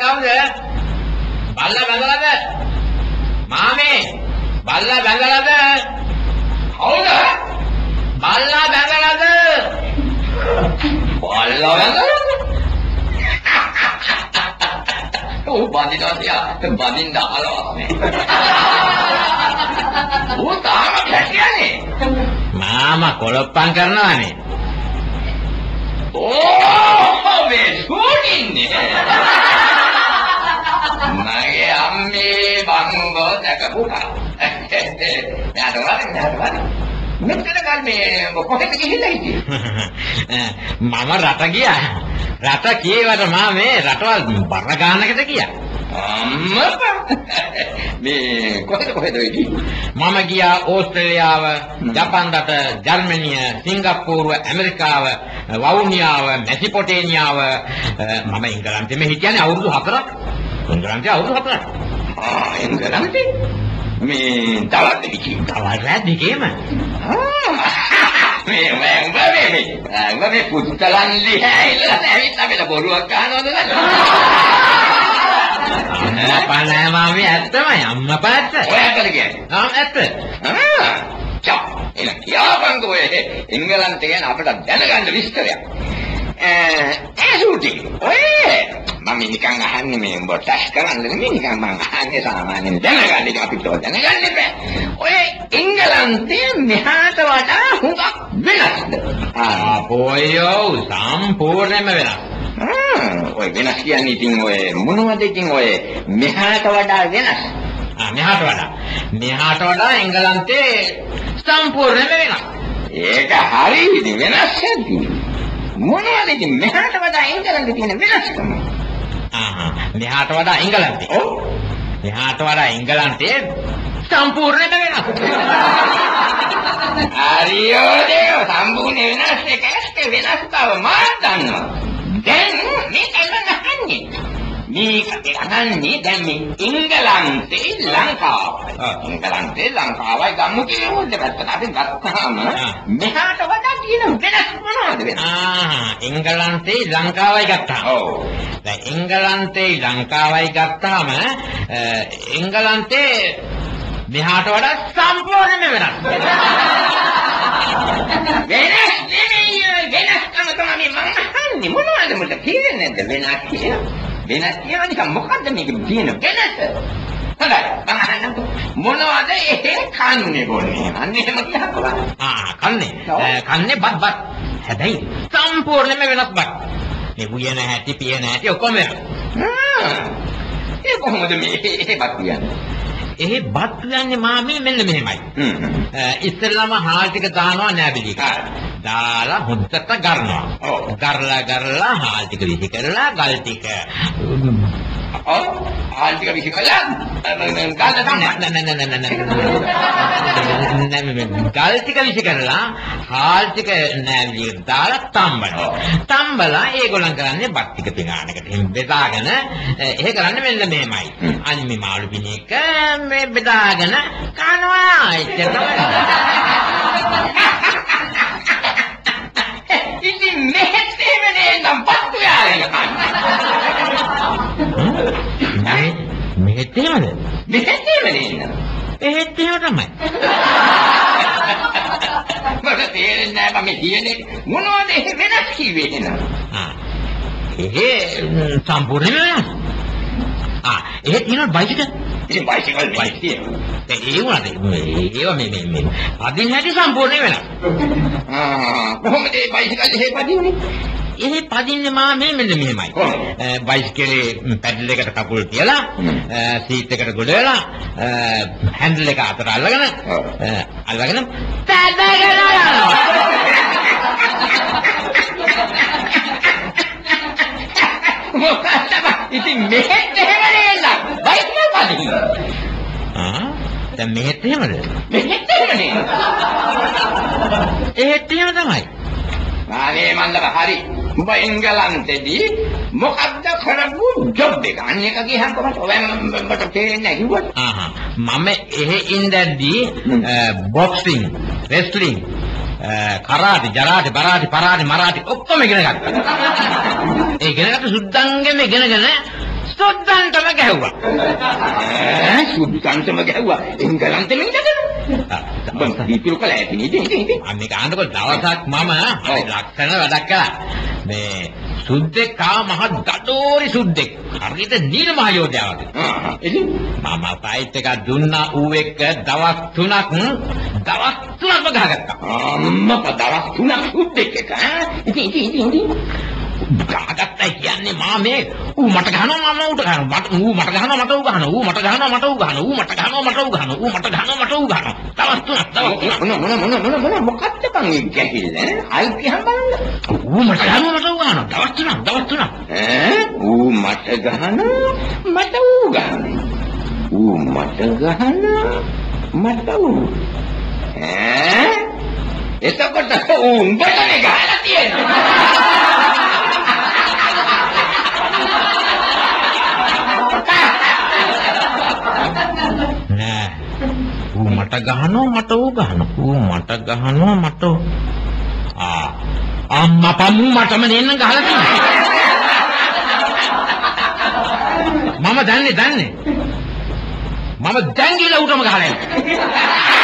කවුද? බල්ලා බැඳලාද? මාමේ බල්ලා බැඳලාද? කවුද? බල්ලා බැඳලාද? බල්ලා බැඳලාද? Oh, bandidos ya, bandinda alas nih. Oh, tahu kasihan nih. Mama kolopang karena nih. Oh, betul ini. Nage ammi banggo tak buka. Ya, ada. මෙතන ගන්නේ කොහෙද ගිහිල්ලා ඉන්නේ? මම රට ගියා. රට කීවට මාමේ රටවල් බර ගන්නකට ගියා. අම්මා මේ කොහෙද ඉන්නේ? මම ගියා ඕස්ට්‍රේලියාව, ජපාන් රට, ජර්මනිය, සිංගප්පූරුව, ඇමරිකාව, වවුනියාව, මැසිපොටේනියාව මම ඉංගලන්තෙම හිටියනේ අවුරුදු 4ක්. ඉංගලන්තේ අවුරුදු 4ක්. ඉංගලන්තේ මේ තවත් දෙකේම මේ පුත්තලන් ලියයිලා නැවිත් අපිට බොරුවක් අහනවද අම්මා නෑ මාමී ඇත්තමයි අම්මා පාත්ත ඔය ඇත්තද කියන්නේ ඇත්ත චා එන කියාපන්කෝ ඉංගලන්තේ ගැන අපිට දැනගන්න විස්තරයක් සූටි ඔය මම නිකන් අහන්නේ මේ උඹ ටැස් කරන්නේ නෙමෙයි නිකන් මම අහන්නේ සාමාන්‍යයෙන් දැනගන්න එක අපිට දැනගන්න බෑ ඔය ඉංගලන්තේ මෙහාට වඩා හුඟක් වෙනස්ද ආපෝයෝ සම්පූර්ණයෙන්ම වෙනස් ඔය වෙනස් කියන්නේ ඉතින් ඔය මොනවද ඉතින් ඔය මෙහාට වඩා වෙනස් මෙහාට වඩා ඉංගලන්තේ සම්පූර්ණයෙන්ම වෙනස් ඒක හරි ඉතින් වෙනස් නැති මොනවද ඉතින් මෙහාට වඩා ඉංගලන්තේ තියෙන වෙනස්කම මෙහාට වඩා ඉංගලන්තේ ඔව් මෙහාට වඩා ඉංගලන්තේ සම්පූර්ණයෙන්ම වෙනස් හරියෝ දේව සම්පූර්ණ වෙනස් එකක් වෙනස් බව මා දන්නවා දැන් මේක අහන්නේ දැන් මේ ඉංගලන්තේ ලංකාවයි ගම්මු කියලා දෙපැත්තට අපි ගත්තාම මෙහාට වඩා තියෙන වෙනස් මොනවද ඉංගලන්තේ ලංකාවයි ගත්තාම ඔව් දැන් ඉංගලන්තේ ලංකාවයි ගත්තාම ඉංගලන්තේ මෙහාට වඩා සම්පූර්ණයෙන්ම වෙනස් වෙනස්කම තමයි මම අහන්නේ මොනවද මට කියන්නේ නැද්ද වෙනස් කියලා වෙනස් කියලා නිකන් මොකද්ද මේක තියෙන වෙනස හොඳයි මම අහන්නම්කෝ මොනවද ඒ කන්නේ බොන්නේ අන්න එහෙම කියහකෝ කන්නේ බත් හැබැයි සම්පූර්ණයෙන්ම වෙනස් බත් මේ උයන හැටි පියන හැටි ඔක්කොම වෙනස් ඒ කොහොමද මේ බත් කියන්නේ ඒ බත් කියන්නේ මාමේ මෙන්න මෙහෙමයි. ඉස්සෙල්ලාම හාල් ටික දානවා නෑබිලි එකට. දාලා හොද්දට ගන්නවා. ගරලා හාල් ටික විසි කරලා ගල් ටික. හාල් ටික විසි කරලා ගල් ටික විසි කරලා හාල් ටික නෑබිලි එකට දාලා තම්බනවා. තම්බලා ඒගොල්ලන් කරන්නේ බත් ටික පිනානකට එහෙම බෙදාගෙන එහෙ කරන්නේ මෙන්න මෙහෙමයි. අනිමි මාළු පිණේක මේ බෙදාගෙන කනවා ඒක තමයි ඉතින් මෙහෙත් එවනේ නම් පත්තු යාගෙන කන්නේ මෙහෙත් එවනේ එහෙත් එහෙම තමයි මට තේරෙන්නේ නැහැ මම කියන්නේ මොනවද වෙනස් කිව්වේ එහෙනම් එහෙ සම්පූර්ණයෙන්ම වෙනස් එහෙ තියෙනවා බයිසිකල් ඉතින් බයිසිකල් තියෙනවා ඒවා මේ අදින් හැටි සම්පූර්ණයෙන් වෙනස් කොහොමද මේ බයිසිකල් එහෙ පදින්නේ එහෙ පදින්නේ මෙන්න මෙහෙමයි බයිසිකලේ පැඩල් එකට කකුල් තියලා සීට් එකට ගොඩ වෙලා හැන්ඩල් එක අතට අල්ලගෙන පැඩල් ඉතින් මෙහෙත් එහෙමනේ නේද බයිසිකල් පදින්න දැන් මෙහෙත් එහෙමද මෙහෙත් එහෙමනේ එහෙත් එහෙම තමයි ආනේ මන්දර හරි උඹ එංගලන්තේදී මොකද්ද කරපු ජොබ් එක අන්න එක ගියහම කොහොමද ඔබට තේරෙන්නේ නැහැ කිව්වොත් මම එහෙ ඉඳද්දී බොක්සිං රෙස්ලිං කරාටි ජරාටි බරාටි පරාටි මරාටි ඔක්කොම ඉගෙන ගත්තා ඒ ඉගෙනගත්ත සුද්ධංගෙම ඉගෙනගෙන සුද්දන්ටම ගැහුවා. සුද්දන්ටම ගැහුවා. එංගලන්තෙම ඉඳගෙන. බං දීපිරු කල ඇති නේද? අනේ කාණ්ඩක දවසක් මම ලක්ෂණ වැඩක් කළා. මේ සුද්දෙක් මහ දඩෝරි සුද්දෙක්. හරියට නිල මහ යෝධයා වගේ. ඉතින් මම ෆයිට් එකක් දුන්නා ඌ එක්ක දවස් 3ක්ම ගහගත්තා. අම්මා දවස් 3ක් සුද්දෙක් එක. ඉතින් ගහගත්තා කියන්නේ මා මේ ඌ මට ගහනවා මම ඌට ගහනවා. ඌ මට ගහනවා මට ඌ ගහනවා. ඌ මට ගහනවා මට ඌ ගහනවා. ඌ මට ගහනවා මට ඌ ගහනවා. ඌ මට ගහනවා මට ඌ ගහනවා. දවස් 3ක් මොන මොකක්ද බං ඒ ගැහිල්ල? ආයි කියහන් බලන්න. ඌ මට ගහනවා මට ඌ ගහනවා. දවස් 3ක්. ඌ මට ගහනවා මට ඌ ගහනවා. ඌ මට ගහනවා මට ඌ. එතකොට ඌ උඹටනේ ගහලා තියෙන්නේ. නෑ. ඌ මට ගහනවා මට ඌ ගහනවා. ඌ මට ගහනවා මට අම්මා පම්මු මටම නෙන්න ගහලා තියෙනවා. මම දන්නේ. මම දැන් ගිහලා ඌටම ගහලා යනවා.